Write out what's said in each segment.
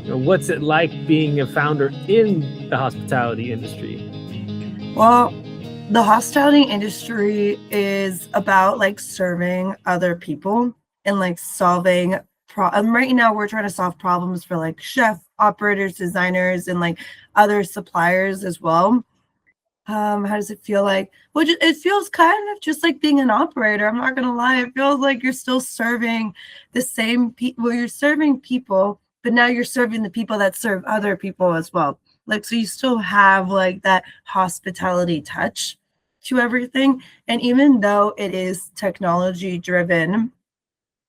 What's it like being a founder in the hospitality industry? Well, the hospitality industry is about like serving other people and like solving right now we're trying to solve problems for like chef operators, designers, and like other suppliers as well. How does it feel like? Well, it feels kind of just like being an operator. I'm not gonna lie. It feels like you're still serving the same people. Well, you're serving people, but now you're serving the people that serve other people as well. Like, so you still have like that hospitality touch to everything. And even though it is technology driven,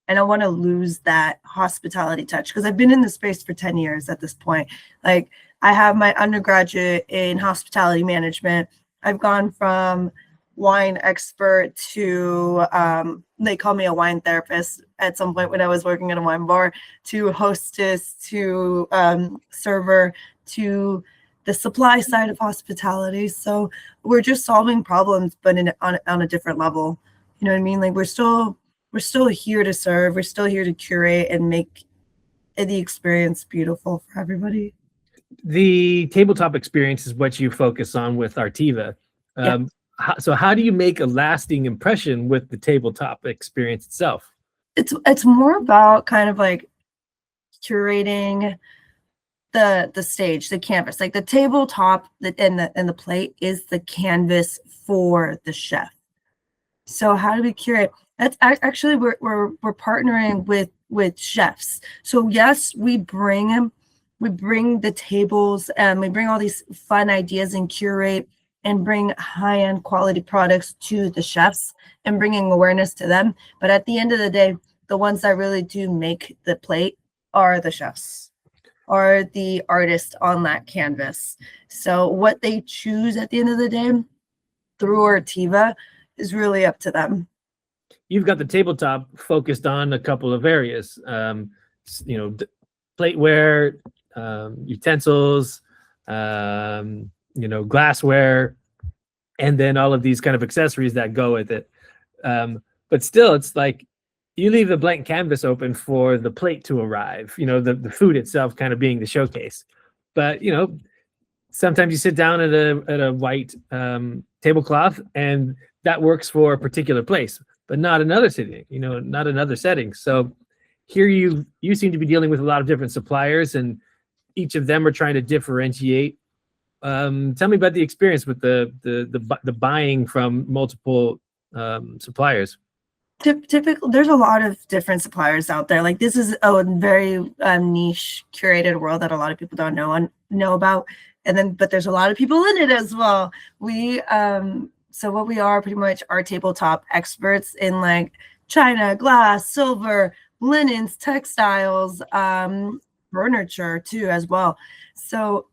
I don't want to lose that hospitality touch because I've been in the space for 10 years at this point. Like, I have my undergraduate in hospitality management. I've gone from wine expert to they call me a wine therapist at some point when I was working at a wine bar, to hostess, to server, to the supply side of hospitality. So we're just solving problems, but on a different level. You know what I mean? Like, we're still here to serve. We're still here to curate and make the experience beautiful for everybody. The tabletop experience is what you focus on with Arteva. Yeah. So how do you make a lasting impression with the tabletop experience itself? It's more about kind of like curating the stage, the canvas. Like the tabletop and the plate is the canvas for the chef. So how do we curate? That's actually we're partnering with chefs. So yes, we bring the tables and we bring all these fun ideas and curate and bring high-end quality products to the chefs and bringing awareness to them. But at the end of the day, the ones that really do make the plate are the chefs, are the artists on that canvas. So what they choose at the end of the day through Arteva is really up to them. You've got the tabletop focused on a couple of areas, plateware, utensils, glassware, and then all of these kind of accessories that go with it. But still, it's like you leave a blank canvas open for the plate to arrive, the food itself kind of being the showcase. But, sometimes you sit down at a white tablecloth and that works for a particular place, but not another setting, not another setting. So here you seem to be dealing with a lot of different suppliers, and each of them are trying to differentiate. Tell me about the experience with the buying from multiple suppliers. Typically, there's a lot of different suppliers out there. Like, this is a very niche curated world that a lot of people don't know about. But there's a lot of people in it as well. So what we are pretty much are tabletop experts in like china, glass, silver, linens, textiles, furniture too as well. So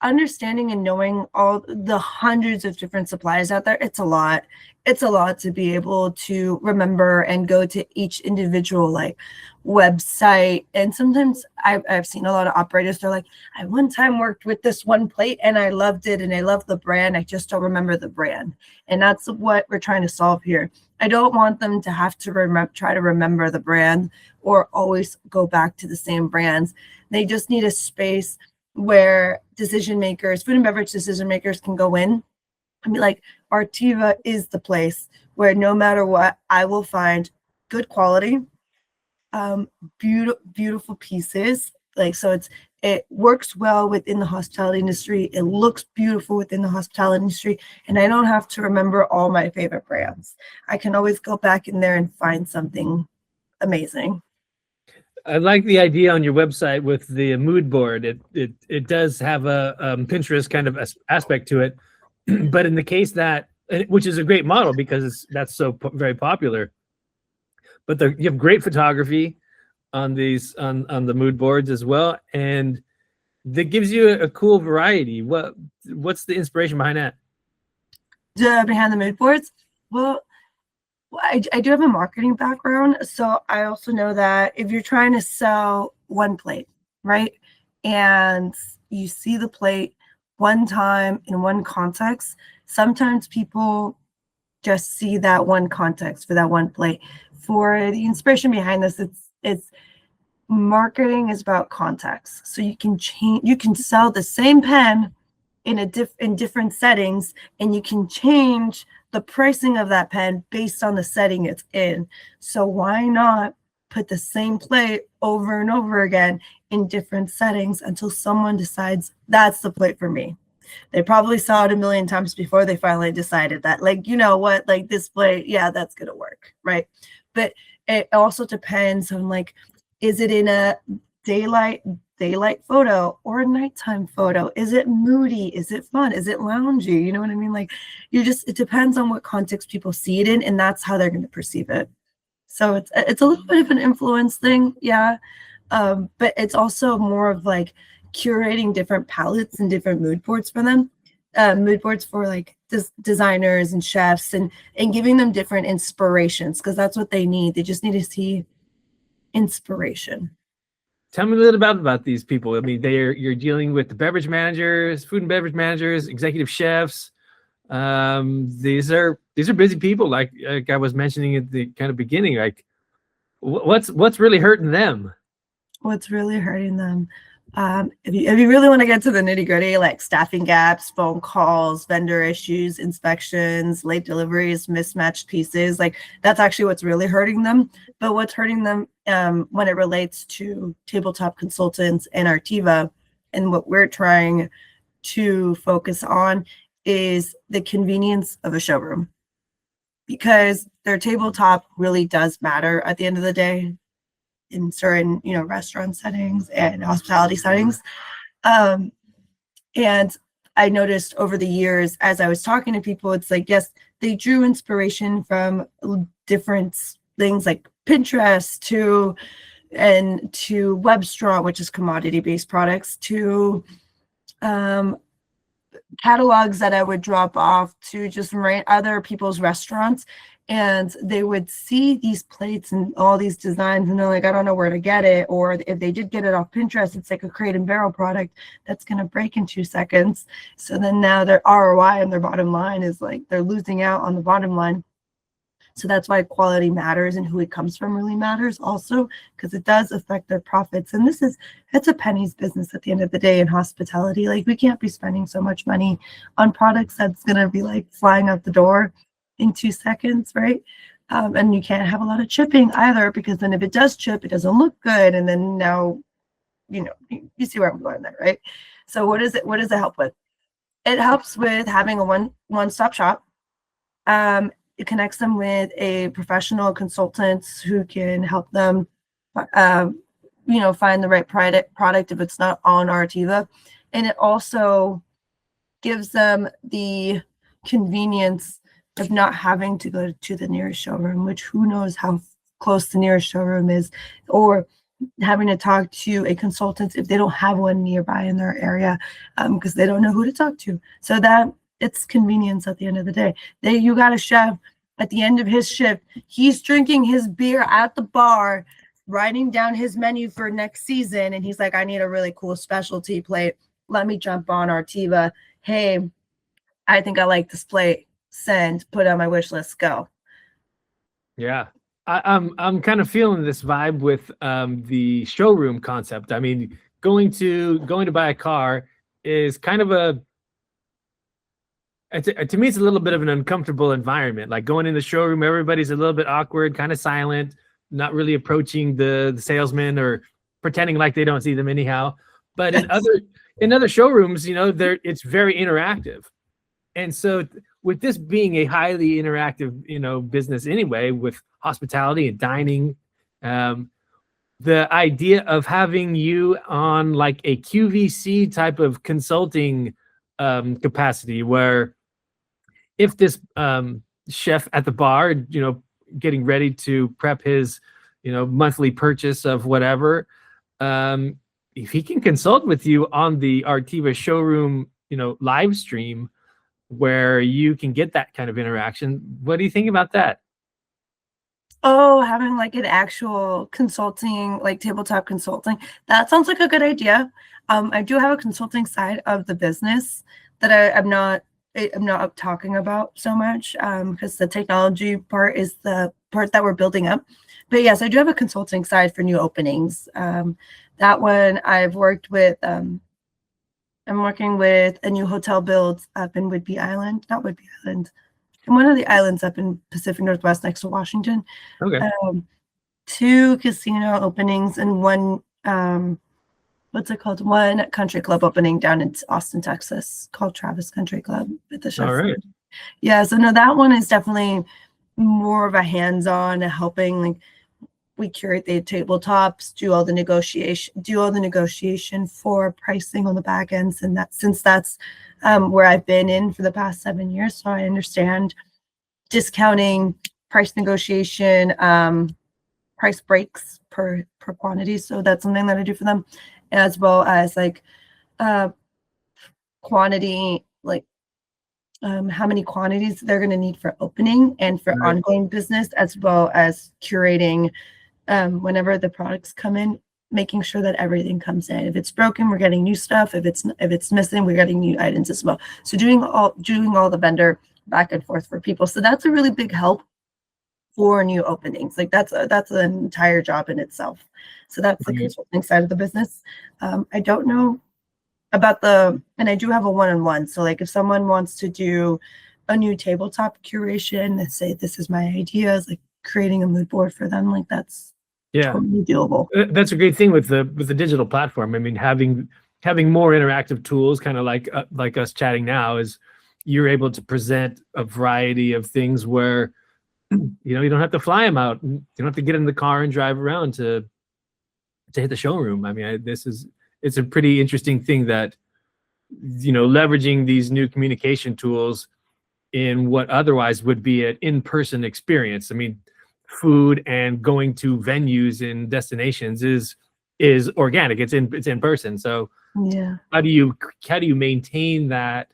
understanding and knowing all the hundreds of different suppliers out there, it's a lot to be able to remember and go to each individual like website. And sometimes I've seen a lot of operators, they're like, I one time worked with this one plate and I loved it and I love the brand, I just don't remember the brand. And that's what we're trying to solve here. I don't want them to have to try to remember the brand or always go back to the same brands. They just need a space where food and beverage decision makers can go in and be like, Arteva is the place where no matter what, I will find good quality, beautiful pieces. Like, so it works well within the hospitality industry. It looks beautiful within the hospitality industry. And I don't have to remember all my favorite brands. I can always go back in there and find something amazing. I like the idea on your website with the mood board. It does have a Pinterest kind of aspect to it, but in the case which is a great model because that's so very popular. But you have great photography on these on the mood boards as well, and that gives you a cool variety. What's the inspiration behind that? Behind the mood boards? Well, I do have a marketing background, so I also know that if you're trying to sell one plate, right, and you see the plate one time in one context, sometimes people just see that one context for that one plate. For the inspiration behind this, it's marketing is about context. So you can sell the same pen in different settings, and you can change the pricing of that pen based on the setting it's in. So why not put the same plate over and over again in different settings until someone decides that's the plate for me? They probably saw it a million times before they finally decided that, like, you know what, like this plate, yeah, that's gonna work, right? But it also depends on, like, is it in a daylight photo or a nighttime photo? Is it moody? Is it fun? Is it loungy? You know what I mean? Like, it depends on what context people see it in, and that's how they're going to perceive it. So it's a little bit of an influence thing, yeah. But it's also more of like curating different palettes and different mood boards for them. Mood boards for like designers and chefs, and giving them different inspirations, because that's what they need. They just need to see inspiration. Tell me a little about these people. I mean, you're dealing with the beverage managers, food and beverage managers, executive chefs. These are busy people. Like I was mentioning at the kind of beginning. Like, what's really hurting them? What's really hurting them? If you really want to get to the nitty gritty, like staffing gaps, phone calls, vendor issues, inspections, late deliveries, mismatched pieces, like that's actually what's really hurting them. But what's hurting them when it relates to tabletop consultants and Arteva, and what we're trying to focus on, is the convenience of a showroom, because their tabletop really does matter at the end of the day in certain, restaurant settings and hospitality settings. And I noticed over the years, as I was talking to people, it's like, yes, they drew inspiration from different things like Pinterest to Webstraw, which is commodity-based products, to catalogs that I would drop off to just other people's restaurants. And they would see these plates and all these designs, and they're like, I don't know where to get it. Or if they did get it off Pinterest, it's like a crate and barrel product that's going to break in 2 seconds. So then now their ROI and their bottom line is like they're losing out on the bottom line. So that's why quality matters, and who it comes from really matters also, because it does affect their profits. And it's a penny's business at the end of the day in hospitality. Like, we can't be spending so much money on products that's going to be like flying out the door in 2 seconds, right? And you can't have a lot of chipping either, because then if it does chip, it doesn't look good. And then now, you see where I'm going there, right? So what does it help with? It helps with having a one-stop shop. It connects them with a professional consultant who can help them, find the right product if it's not on Arteva. And it also gives them the convenience of not having to go to the nearest showroom, which who knows how close the nearest showroom is, or having to talk to a consultant if they don't have one nearby in their area, because they don't know who to talk to. So that it's convenience at the end of the day. You got a chef at the end of his shift, he's drinking his beer at the bar, writing down his menu for next season, and he's like, I need a really cool specialty plate. Let me jump on Arteva. Hey, I think I like this plate. Send, put on my wish list, go. Yeah. I'm kind of feeling this vibe with the showroom concept. I mean, going to buy a car is kind of to me, it's a little bit of an uncomfortable environment. Like, going in the showroom, everybody's a little bit awkward, kind of silent, not really approaching the salesman, or pretending like they don't see them anyhow. But in other showrooms, it's very interactive. And so with this being a highly interactive, business anyway, with hospitality and dining, the idea of having you on like a QVC type of consulting capacity, where if this chef at the bar, getting ready to prep his, monthly purchase of whatever, if he can consult with you on the Arteva Showroom, live stream, where you can get that kind of interaction. What do you think about that? Oh, having like an actual consulting, like tabletop consulting, that sounds like a good idea. I do have a consulting side of the business that I'm not talking about so much, because the technology part is the part that we're building up. but yes, I do have a consulting side for new openings. That one I've worked with. I'm working with a new hotel build up in Whidbey Island, not Whidbey Island, and one of the islands up in Pacific Northwest next to Washington. Okay. 2 casino openings and one what's it called? One country club opening down in Austin, Texas, called Travis Country Club with the chef. All right. Yeah, so no, that one is definitely more of a hands-on helping. Like we curate the tabletops, do all the negotiation for pricing on the back ends, and that since that's where I've been in for the past 7 years, so I understand discounting, price negotiation, price breaks per quantity. So that's something that I do for them, as well as like quantity, like how many quantities they're going to need for opening and for ongoing business, as well as curating whenever the products come in, making sure that everything comes in. If it's broken, we're getting new stuff. If it's missing, we're getting new items as well. So doing all the vendor back and forth for people. So that's a really big help for new openings. Like that's an entire job in itself. So that's the consulting side of the business. I don't know about and I do have a one-on-one. So like if someone wants to do a new tabletop curation, let's say this is my ideas, like creating a mood board for them, like that's totally doable. That's a great thing with the digital platform. I mean, having more interactive tools, kind of like us chatting now, is you're able to present a variety of things where you don't have to fly them out. You don't have to get in the car and drive around to hit the showroom. I mean, it's a pretty interesting thing that leveraging these new communication tools in what otherwise would be an in-person experience. I mean, food and going to venues and destinations is organic. It's in person. So yeah, how do you maintain that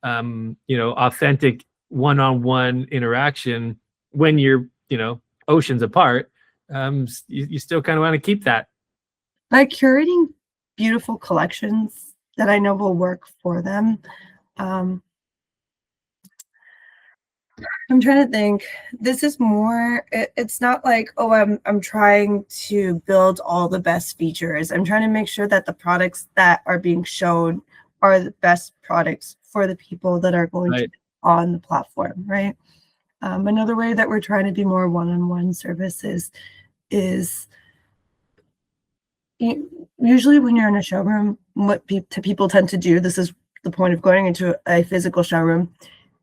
authentic one-on-one interaction when you're oceans apart? You still kind of want to keep that by curating beautiful collections that I know will work for them. I'm trying to think. This is more, it's not like, oh, I'm trying to build all the best features. I'm trying to make sure that the products that are being shown are the best products for the people that are going to be on the platform, right? Another way that we're trying to be more one-on-one services is usually when you're in a showroom, what people tend to do, this is the point of going into a physical showroom,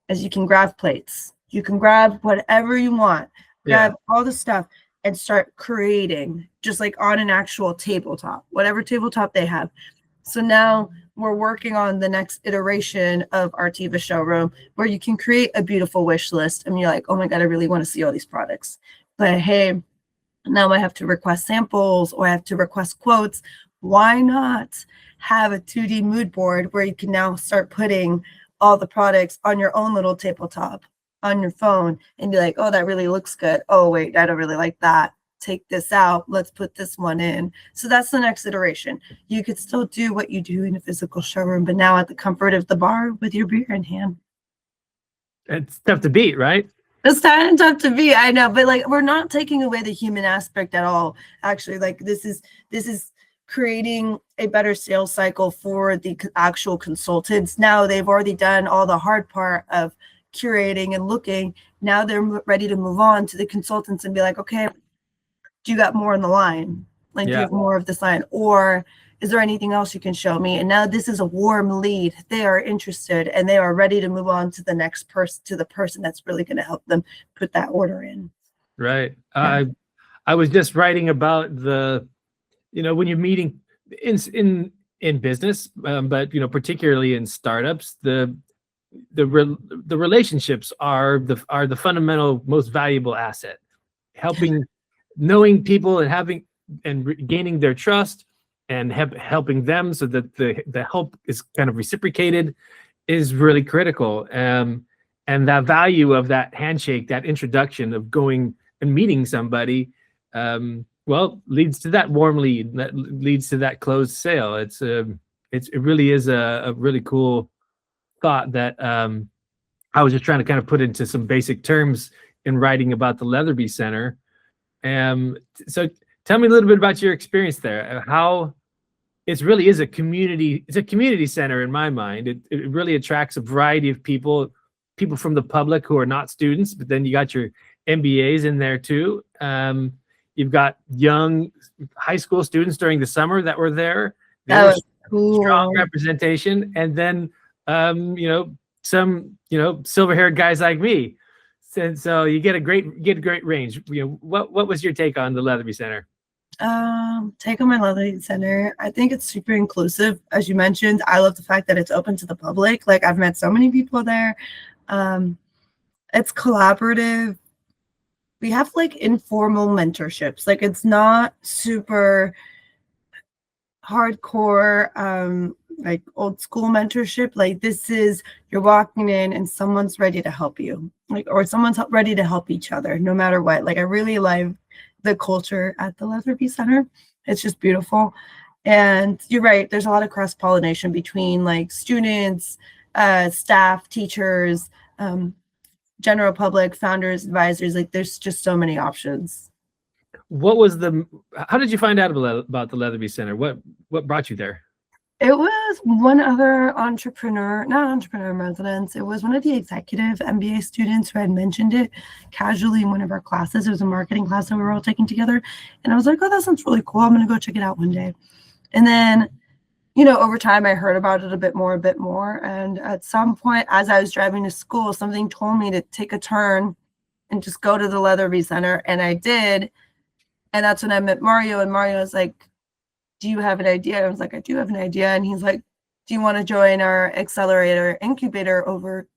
is you can grab plates. You can grab whatever you want, grab all the stuff and start creating just like on an actual tabletop, whatever tabletop they have. So now we're working on the next iteration of Arteva Showroom where you can create a beautiful wish list and you're like, oh my God, I really want to see all these products. But hey, now I have to request samples or I have to request quotes. Why not have a 2D mood board where you can now start putting all the products on your own little tabletop on your phone and be like, oh, that really looks good. Oh, wait, I don't really like that. Take this out. Let's put this one in. So that's the next iteration. You could still do what you do in a physical showroom, but now at the comfort of the bar with your beer in hand. It's tough to beat, right? It's kind of tough to beat, I know, but like we're not taking away the human aspect at all. Actually, like this is creating a better sales cycle for the actual consultants. Now they've already done all the hard part of curating and looking. Now they're ready to move on to the consultants and be like, okay, do you got more in the line? Like, do you have more of this line? Or is there anything else you can show me? And now this is a warm lead. They are interested and they are ready to move on to the next person, to the person that's really going to help them put that order in. Right. Yeah. I was just writing about when you're meeting in business, but particularly in startups, the relationships are the fundamental most valuable asset. Knowing people and gaining their trust and helping them so that the help is kind of reciprocated is really critical. And that value of that handshake, that introduction of going and meeting somebody, leads to that warm lead, that leads to that closed sale. It really is a really cool thought that I was just trying to kind of put into some basic terms in writing about the Leatherby Center. So tell me a little bit about your experience there. How it really is a community. It's a community center in my mind. It really attracts a variety of people from the public who are not students, but then you got your MBAs in there too. You've got young high school students during the summer that were there. That was cool. Strong representation, and then some silver-haired guys like me. And so you get a great range. What was your take on the Leatherby Center? Take on my Leatherby Center. I think it's super inclusive, as you mentioned. I love the fact that it's open to the public. Like, I've met so many people there. It's collaborative. We have like informal mentorships. Like, it's not super hardcore, like old school mentorship. Like, this is, you're walking in and someone's ready to help you, like, or someone's ready to help each other, no matter what. Like, I really like the culture at the Leatherby Center. It's just beautiful. And you're right, there's a lot of cross-pollination between like students, staff, teachers, general public, founders, advisors. Like, there's just so many options. How did you find out about the Leatherby Center? What brought you there? It was one other not entrepreneur in residence. It was one of the executive MBA students who had mentioned it casually in one of our classes. It was a marketing class that we were all taking together. And I was like, oh, that sounds really cool. I'm going to go check it out one day. And then, over time, I heard about it a bit more. And at some point, as I was driving to school, something told me to take a turn and just go to the Leatherby Center. And I did. And that's when I met Mario. And Mario was like, do you have an idea? I was like, I do have an idea. And he's like, do you want to join our accelerator incubator over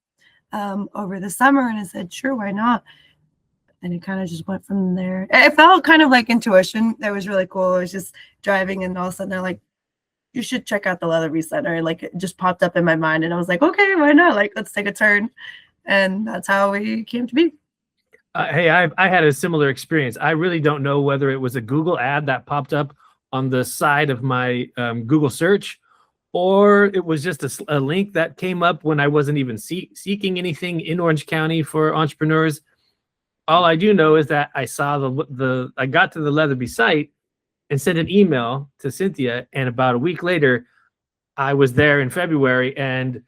the summer? And I said, sure, why not? And it kind of just went from there. It felt kind of like intuition. That was really cool. I was just driving, and all of a sudden they're like, you should check out the Leatherby Center. And like, it just popped up in my mind, and I was like, okay, why not? Like, let's take a turn. And that's how we came to be. Hey, I had a similar experience. I really don't know whether it was a Google ad that popped up on the side of my Google search, or it was just a link that came up when I wasn't even seeking anything in Orange County for entrepreneurs. All I do know is that I saw I got to the Leatherby site and sent an email to Cynthia, and about a week later, I was there in February, and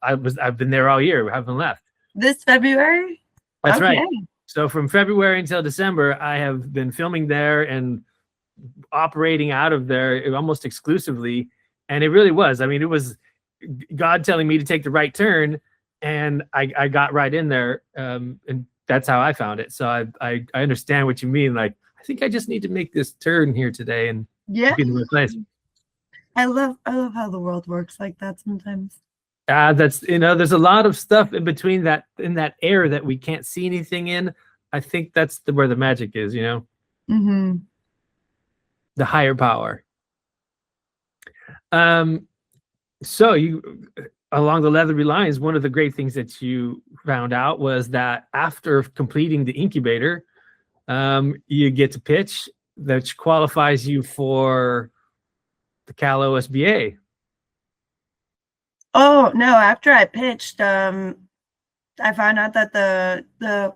I've been there all year. I haven't left. This February? That's okay. Right. So from February until December, I have been filming there and operating out of there almost exclusively. And it really was. I mean, it was God telling me to take the right turn, and I got right in there. And that's how I found it. So I understand what you mean. Like, I think I just need to make this turn here today and be in the right place. I love how the world works like that sometimes. That's, there's a lot of stuff in between that, in that air that we can't see anything in. I think that's where the magic is, Mm-hmm. The higher power. So you, along the Leatherby lines, one of the great things that you found out was that after completing the incubator, you get to pitch, which qualifies you for the Cal OSBA. Oh no! After I pitched, I found out that the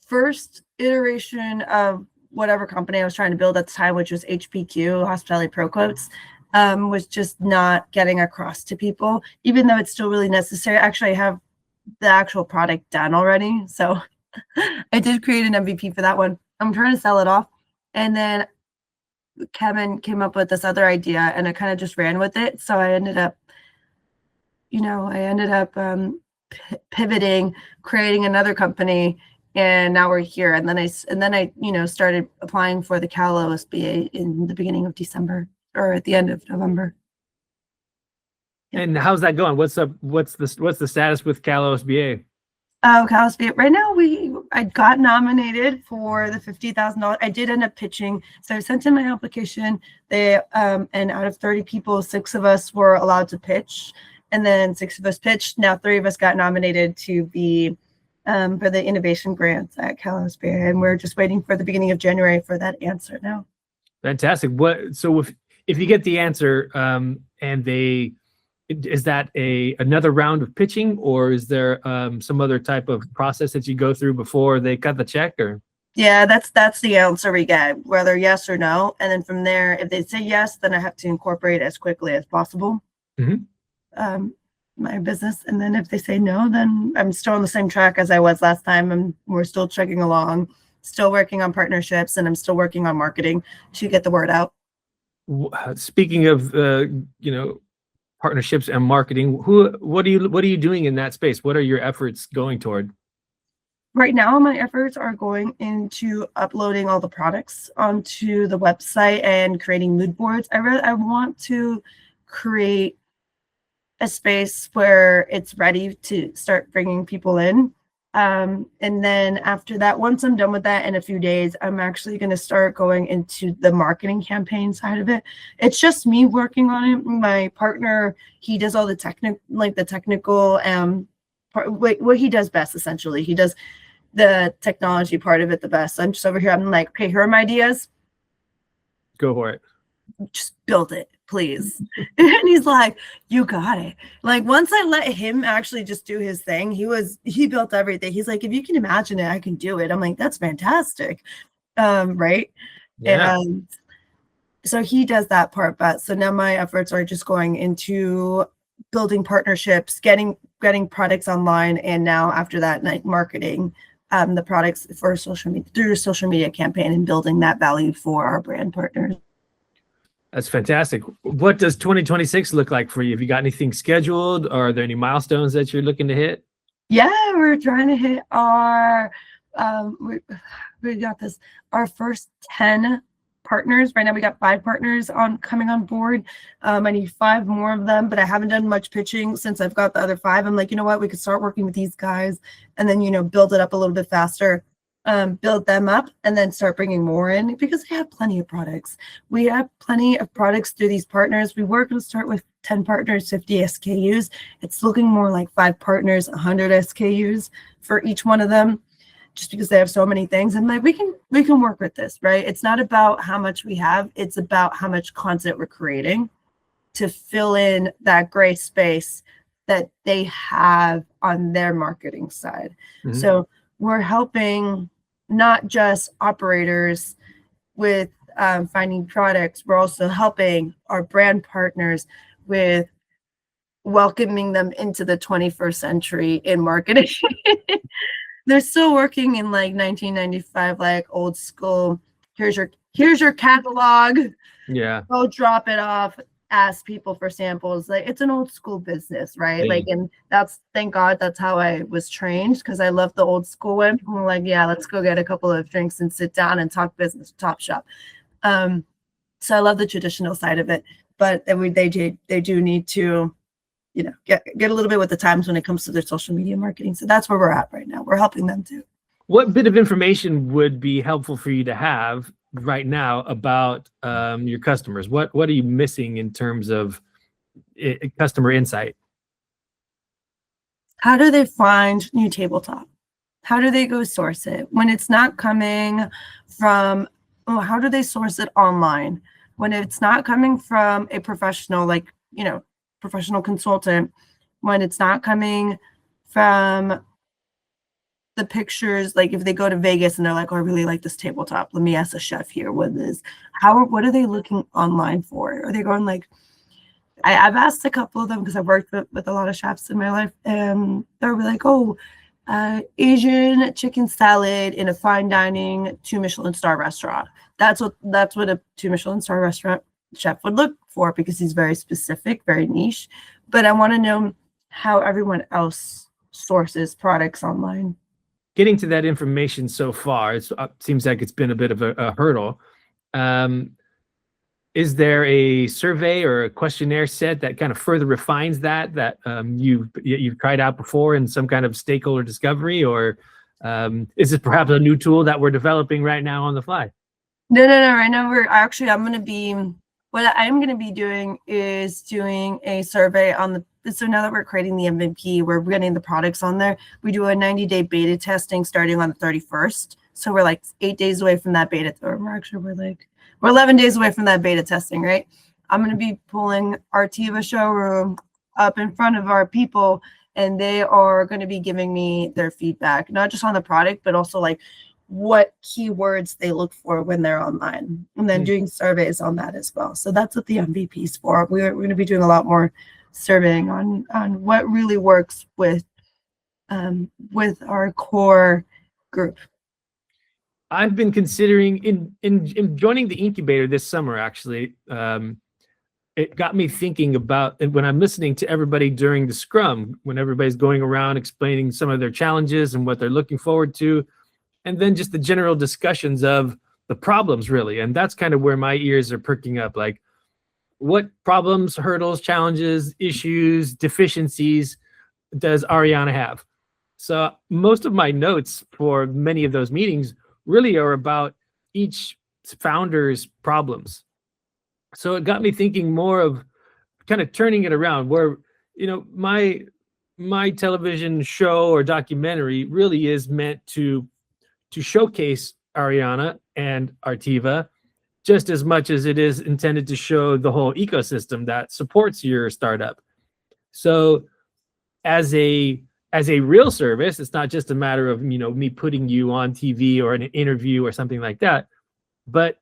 first iteration of whatever company I was trying to build at the time, which was HPQ, Hospitality Pro Quotes, was just not getting across to people, even though it's still really necessary. Actually, I have the actual product done already. So I did create an MVP for that one. I'm trying to sell it off. And then Kevin came up with this other idea, and I kind of just ran with it. So I ended up pivoting, creating another company, and now we're here. And then I started applying for the Cal OSBA in the beginning of December, or at the end of November. And how's that going? What's the status with Cal OSBA? Cal OSBA. Right now, I got nominated for the $50,000. I did end up pitching, so I sent in my application. And out of 30 people, 6 of us were allowed to pitch. And then 6 of us pitched. Now 3 of us got nominated to be for the innovation grants at Cal OSBA, and we're just waiting for the beginning of January for that answer now. Fantastic. So if you get the answer, is that another round of pitching, or is there some other type of process that you go through before they cut the check? Or Yeah, that's the answer we get, whether yes or no. And then from there, if they say yes, then I have to incorporate as quickly as possible. Mhm. My business. And then if they say no, then I'm still on the same track as I was last time. And we're still chugging along, still working on partnerships, and I'm still working on marketing to get the word out. Speaking of, partnerships and marketing, what are you doing in that space? What are your efforts going toward? Right now, my efforts are going into uploading all the products onto the website and creating mood boards. I want to create a space where it's ready to start bringing people in. And then after that, once I'm done with that in a few days, I'm actually going to start going into the marketing campaign side of it. It's just me working on it. My partner, he does all the technical, what he does best, essentially. He does the technology part of it the best. I'm just over here. I'm like, okay, here are my ideas. Go for it. Just build it, please. And he's like, you got it. Like, once I let him actually just do his thing, he built everything. He's like, if you can imagine it, I can do it. I'm like, that's fantastic. Right. Yeah. And so he does that part, but so now my efforts are just going into building partnerships, getting products online, and now after that, like marketing the products for social media through a social media campaign and building that value for our brand partners. That's fantastic. What does 2026 look like for you? Have you got anything scheduled, or are there any milestones that you're looking to hit? Yeah, we're trying to hit our we got this our first 10 partners. Right now we got 5 partners coming on board. I need 5 more of them, but I haven't done much pitching since I've got the other 5. I'm like, you know what, we could start working with these guys and then build it up a little bit faster. Build them up and then start bringing more in, because they have plenty of products. We have plenty of products through these partners. We were going to start with 10 partners, 50 SKUs. It's looking more like 5 partners, 100 SKUs for each one of them, just because they have so many things. And like, we can work with this, right? It's not about how much we have, it's about how much content we're creating to fill in that gray space that they have on their marketing side. Mhm. So we're helping not just operators with finding products, we're also helping our brand partners with welcoming them into the 21st century in marketing. They're still working in like 1995, like old school. Here's your catalog. Yeah. Go drop it off. Ask people for samples. Like, it's an old school business, right? Same. Like, and that's, thank God, that's how I was trained, because I love the old school one. I'm like, yeah, let's go get a couple of drinks and sit down and talk business, top shop. So I love the traditional side of it, but they do need to, get a little bit with the times when it comes to their social media marketing. So that's where we're at right now. We're helping them too. What bit of information would be helpful for you to have right now about your customers? What are you missing in terms of customer insight? How do they find new tabletop? How do they go source it when it's not coming from? How do they source it online when it's not coming from a professional, like, professional consultant? When it's not coming from the pictures, like if they go to Vegas and they're like, oh, I really like this tabletop, let me ask the chef here what are they looking online for? Are they going like, I've asked a couple of them, because I've worked with a lot of chefs in my life, and they'll be like, oh, Asian chicken salad in a fine dining 2 Michelin star restaurant. That's what a 2 Michelin star restaurant chef would look for, because he's very specific, very niche. But I want to know how everyone else sources products online. Getting to that information so far, it seems like it's been a bit of a hurdle. Is there a survey or a questionnaire set that kind of further refines that you've tried out before in some kind of stakeholder discovery, or is it perhaps a new tool that we're developing right now on the fly? No. Right now what I'm going to be doing is doing a survey on so now that we're creating the MVP, we're getting the products on there. We do a 90-day beta testing starting on the 31st. So we're like 8 days away from that beta. Or we're 11 days away from that beta testing, right? I'm going to be pulling Arteva Showroom up in front of our people, and they are going to be giving me their feedback, not just on the product, but also like, what keywords they look for when they're online, and then doing surveys on that as well. So that's what the MVP is for. We're going to be doing a lot more surveying on what really works with our core group. I've been considering in joining the incubator this summer, actually. It got me thinking about, when I'm listening to everybody during the scrum, when everybody's going around explaining some of their challenges and what they're looking forward to, and then just the general discussions of the problems, really. And that's kind of where my ears are perking up. Like, what problems, hurdles, challenges, issues, deficiencies does Ariana have? So most of my notes for many of those meetings really are about each founder's problems. So it got me thinking more of kind of turning it around, where, my television show or documentary really is meant to showcase Ariana and Arteva just as much as it is intended to show the whole ecosystem that supports your startup. So as a real service, it's not just a matter of, me putting you on TV or an interview or something like that. But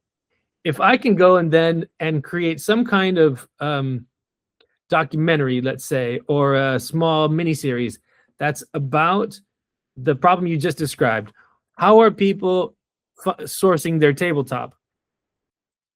if I can go and create some kind of documentary, let's say, or a small miniseries that's about the problem you just described, how are people sourcing their tabletop?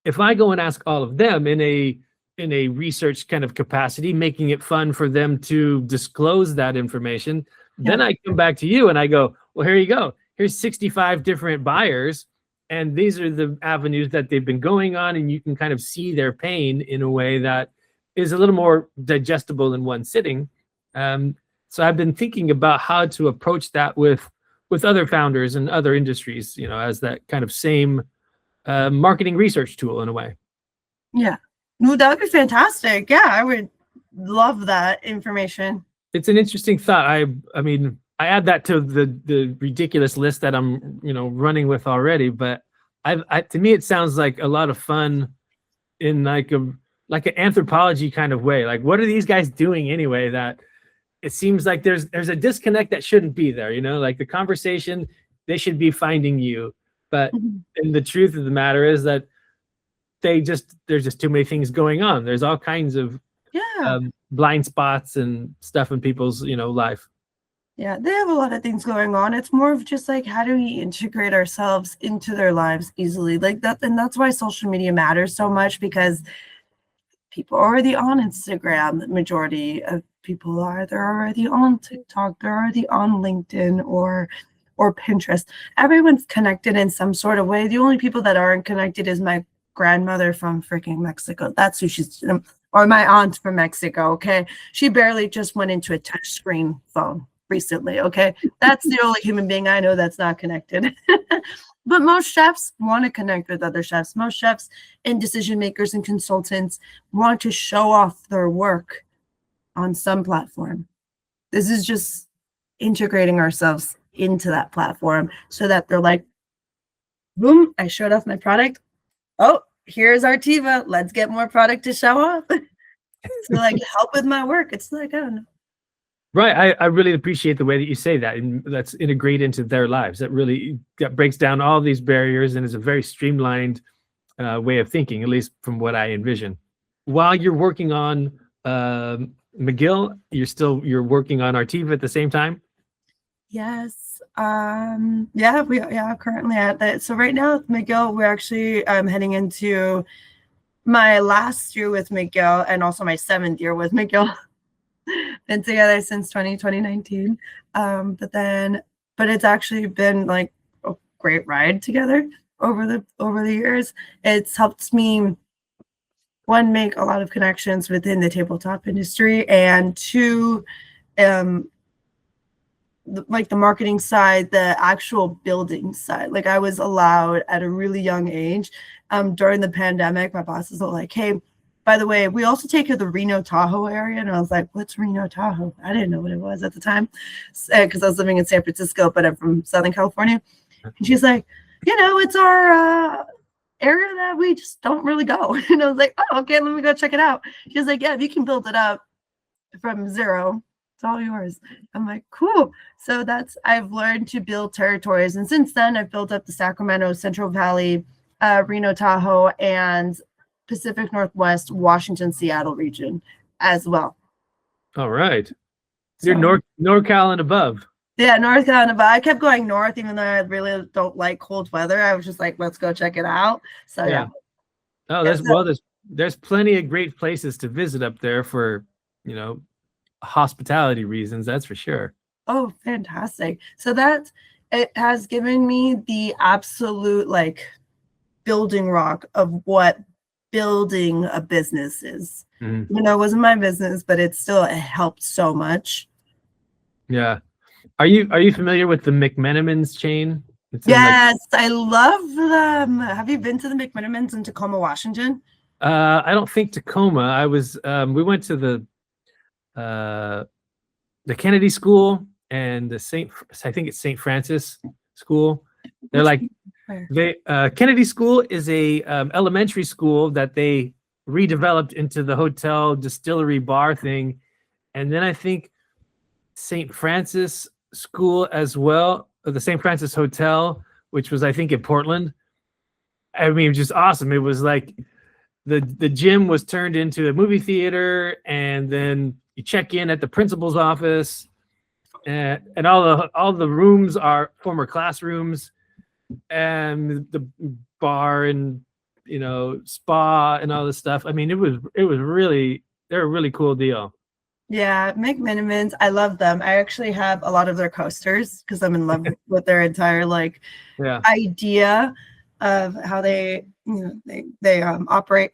If I go and ask all of them in a research kind of capacity, making it fun for them to disclose that information, then I come back to you and I go, well, here you go. Here's 65 different buyers, and these are the avenues that they've been going on, and you can kind of see their pain in a way that is a little more digestible in one sitting. So I've been thinking about how to approach that with other founders and other industries, as that kind of same marketing research tool in a way. Yeah. No, that would be fantastic. Yeah, I would love that information. It's an interesting thought. I mean, I add that to the ridiculous list that I'm, running with already. But to me, it sounds like a lot of fun in like an anthropology kind of way. Like, what are these guys doing anyway? That it seems like there's a disconnect that shouldn't be there. Like the conversation, they should be finding you. But and the truth of the matter is that there's just too many things going on. There's all kinds of blind spots and stuff in people's life. Yeah, they have a lot of things going on. It's more of just like, how do we integrate ourselves into their lives easily, like that? And that's why social media matters so much, because people are already on Instagram. The majority of people they're already on TikTok, they're already on LinkedIn or Pinterest. Everyone's connected in some sort of way. The only people that aren't connected is my grandmother from freaking Mexico. That's who she's, or my aunt from Mexico. Okay, she barely just went into a touch screen phone recently. Okay, that's the only human being I know that's not connected. But most chefs want to connect with other chefs. Most chefs and decision makers and consultants want to show off their work on some platform. This is just integrating ourselves into that platform so that they're like, boom, I showed off my product. Oh, here's Arteva. Let's get more product to show off. So like, help with my work. It's like, I don't know. Right. I really appreciate the way that you say that, and let's integrate into their lives. That breaks down all these barriers and is a very streamlined way of thinking, at least from what I envision. While you're working on McGill, you're working on Arteva at the same time? Yes. We currently at that. So right now with McGill, we're actually heading into my last year with McGill and also my 7th year with McGill. Been together since 2019. But it's actually been like a great ride together over the years. It's helped me, one, make a lot of connections within the tabletop industry, and two, like the marketing side, the actual building side. Like I was allowed at a really young age, during the pandemic, my bosses were like, hey, by the way, we also take care of the Reno Tahoe area. And I was like, what's Reno Tahoe? I didn't know what it was at the time, because I was living in San Francisco, but I'm from Southern California. And she's like, it's our area that we just don't really go. And I was like, oh, okay, let me go check it out. She's like, yeah, if you can build it up from zero It's all yours. I'm like, cool. So I've learned to build territories. And since then, I've built up the Sacramento, Central Valley, Reno, Tahoe, and Pacific Northwest, Washington, Seattle region as well. All right. So, You're NorCal and above. yeah, North Carolina. But I kept going north, even though I really don't like cold weather. I was just like, let's go check it out. So yeah. Oh, there's plenty of great places to visit up there for, hospitality reasons, that's for sure. Oh, fantastic. So it has given me the absolute like building rock of what building a business is. Mm-hmm. Even though it wasn't my business, but it helped so much. Yeah. Are you familiar with the McMenamins chain? Yes, I love them. Have you been to the McMenamins in Tacoma, Washington? I don't think Tacoma. I was we went to the Kennedy School and I think it's St. Francis School. They're like Kennedy School is a elementary school that they redeveloped into the hotel distillery bar thing, and then I think St. Francis School as well, or the St. Francis Hotel, which was I think in Portland. I mean, it was just awesome. It was like the gym was turned into a movie theater, and then you check in at the principal's office, and all the rooms are former classrooms, and the bar and spa and all this stuff. I mean, they're a really cool deal. Yeah, McMenamins, I love them. I actually have a lot of their coasters because I'm in love with their entire idea of how they operate.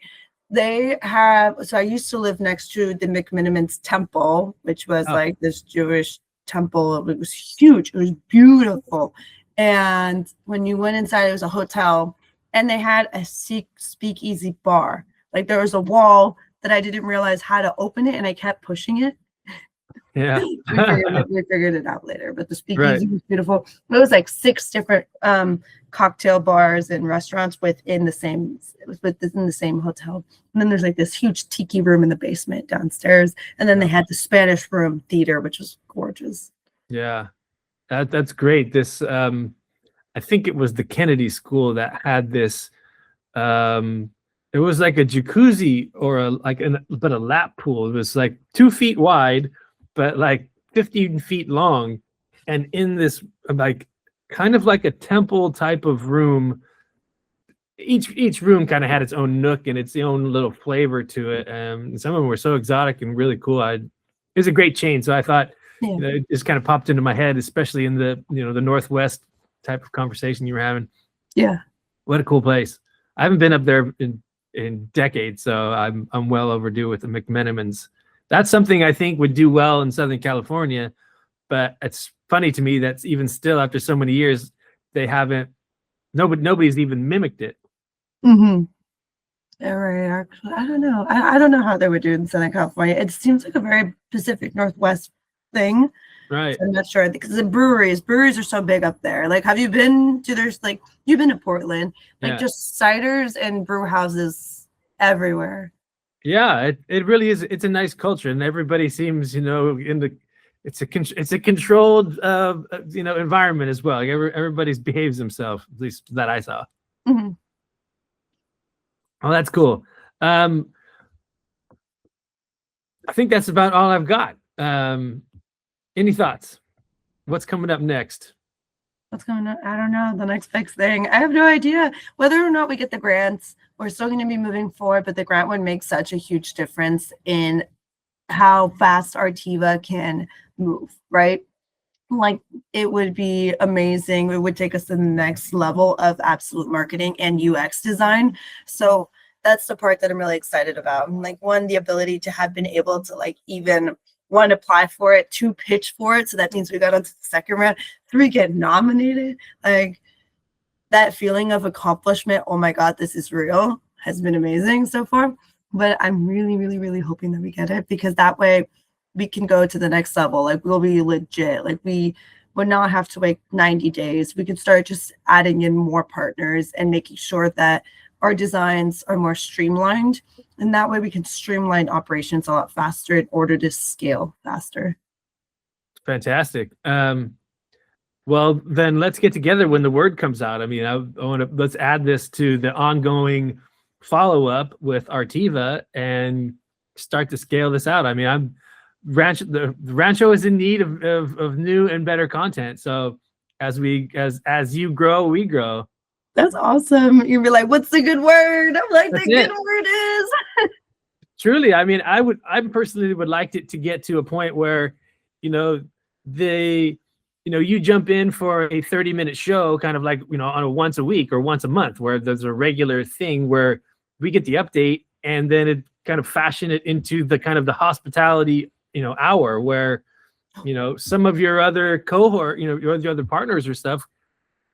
They have, so I used to live next to the McMenamins temple, which was like this Jewish temple. It was huge. It was beautiful. And when you went inside, it was a hotel, and they had a speakeasy bar. Like there was a wall that I didn't realize how to open it, and I kept pushing it. Yeah. we figured it out later, but the speakeasy was beautiful. It was like 6 different cocktail bars and restaurants within the same hotel. And then there's like this huge tiki room in the basement downstairs, and then they had the Spanish Room theater, which was gorgeous. Yeah, that's great. This I think it was the Kennedy School that had this. It was like a jacuzzi or a lap pool. It was like 2 feet wide, but like 15 feet long, and in this like kind of like a temple type of room. Each room kind of had its own nook and its own little flavor to it. Some of them were so exotic and really cool. It was a great chain, so I thought it just kind of popped into my head, especially in the the Northwest type of conversation you were having. Yeah, what a cool place. I haven't been up there in decades, so I'm well overdue with the McMenamins. That's something I think would do well in Southern California, but it's funny to me that's even still after so many years they haven't. Nobody's even mimicked it. Mm-hmm. Yeah, right. Actually, I don't know. I don't know how they would do it in Southern California. It seems like a very Pacific Northwest thing. Right. So I'm not sure because the breweries are so big up there. Like, have you been to you've been to Portland, just ciders and brew houses everywhere. Yeah, it really is. It's a nice culture, and everybody seems, it's a controlled, environment as well. Like everybody behaves themselves, at least that I saw. Mm-hmm. Oh, that's cool. I think that's about all I've got. Any thoughts? What's coming up next? What's coming up? I don't know. The next big thing. I have no idea. Whether or not we get the grants, we're still going to be moving forward, but the grant would make such a huge difference in how fast Arteva can move, right? Like, it would be amazing. It would take us to the next level of absolute marketing and UX design. So that's the part that I'm really excited about. Like, one, the ability to have been able to even one, apply for it, 2, pitch for it. So that means we got onto the second round, 3, get nominated. Like, that feeling of accomplishment, oh my God, this is real, has been amazing so far. But I'm really, really, really hoping that we get it, because that way we can go to the next level. Like, we'll be legit. Like, we would not have to wait 90 days. We could start just adding in more partners and making sure that our designs are more streamlined. And that way we can streamline operations a lot faster in order to scale faster. Fantastic. Well, then let's get together when the word comes out. I mean, I want to let's add this to the ongoing follow-up with Arteva and start to scale this out. I mean, the Rancho is in need of new and better content. So as you grow, we grow. That's awesome. You'd be like, what's the good word? I'm like, That's the good it. word is. Truly, I mean, I personally would like it to get to a point where, you jump in for a 30-minute show, kind of like, on a once a week or once a month, where there's a regular thing where we get the update and then it kind of fashion it into the kind of the hospitality, hour where, some of your other cohort, your other partners or stuff,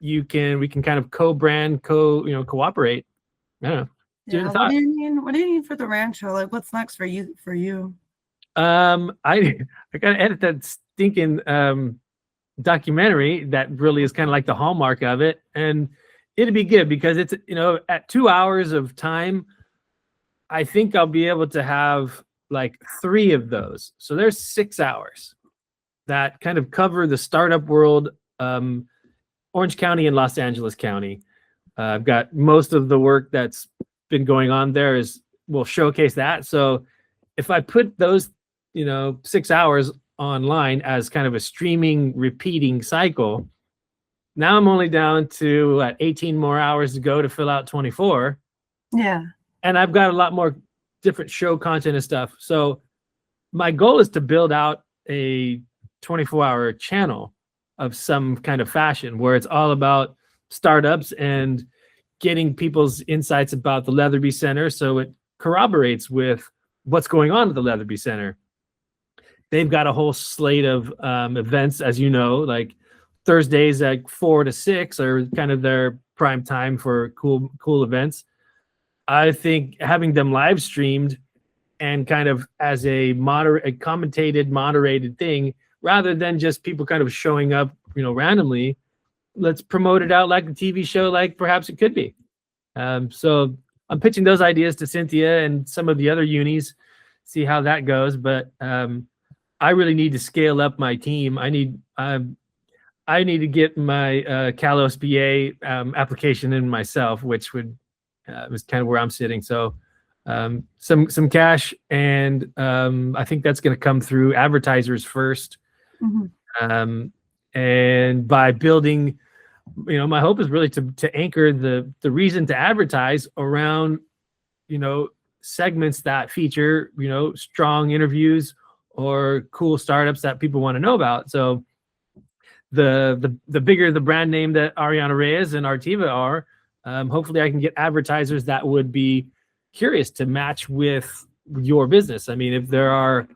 we can kind of co-brand, cooperate. I don't know. Yeah, what do you mean? What do you need for the Rancho? Like, what's next for you? I gotta edit that stinking documentary that really is kind of like the hallmark of it, and it'd be good because it's at 2 hours of time, I think I'll be able to have like 3 of those. So there's 6 hours that kind of cover the startup world, Orange County and Los Angeles County. I've got most of the work that's been going on there will showcase that. So if I put those 6 hours online as kind of a streaming repeating cycle, now I'm only down to 18 more hours to go to fill out 24. Yeah. And I've got a lot more different show content and stuff. So my goal is to build out a 24-hour channel of some kind of fashion where it's all about startups and getting people's insights about the Leatherby Center, so it corroborates with what's going on at the Leatherby Center. They've got a whole slate of events, as you know, like Thursdays at 4 to 6 are kind of their prime time for cool events. I think having them live streamed and kind of as a commentated, moderated thing, rather than just people kind of showing up, randomly, let's promote it out like a TV show, like perhaps it could be. So I'm pitching those ideas to Cynthia and some of the other unis, see how that goes. But I really need to scale up my team. I need to get my Kalos BA application in myself, which was kind of where I'm sitting. So some cash, and I think that's going to come through advertisers first. Mm-hmm. And by building, my hope is really to anchor the reason to advertise around, segments that feature, strong interviews or cool startups that people want to know about. So the bigger the brand name that Ariana Reyes and Arteva are, hopefully I can get advertisers that would be curious to match with your business. I mean, if there are,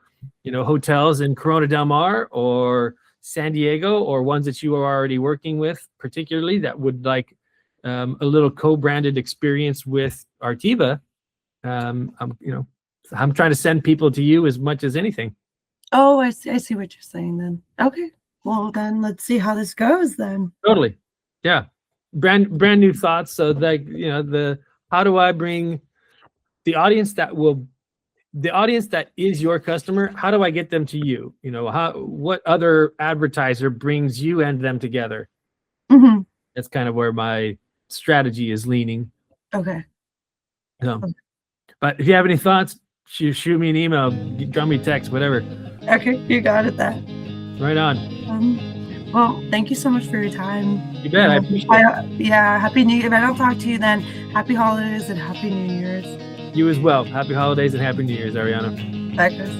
hotels in Corona Del Mar or San Diego, or ones that you are already working with, particularly that would like a little co-branded experience with Arteva, I'm trying to send people to you as much as anything. Oh, I see what you're saying then. Okay. Well, then let's see how this goes then. Totally. Yeah. Brand new thoughts. So like, how do I bring the audience that is your customer? How do I get them to you? What other advertiser brings you and them together? Mm-hmm. That's kind of where my strategy is leaning. Okay. But if you have any thoughts, shoot me an email, drop me a text, whatever. Okay, you got it then. Right on. Well, thank you so much for your time. You bet. I appreciate it. Yeah, Happy New Year. If I don't talk to you then, Happy Holidays and Happy New Year's. You as well. Happy holidays and Happy New Year's, Ariana. Bye, Chris.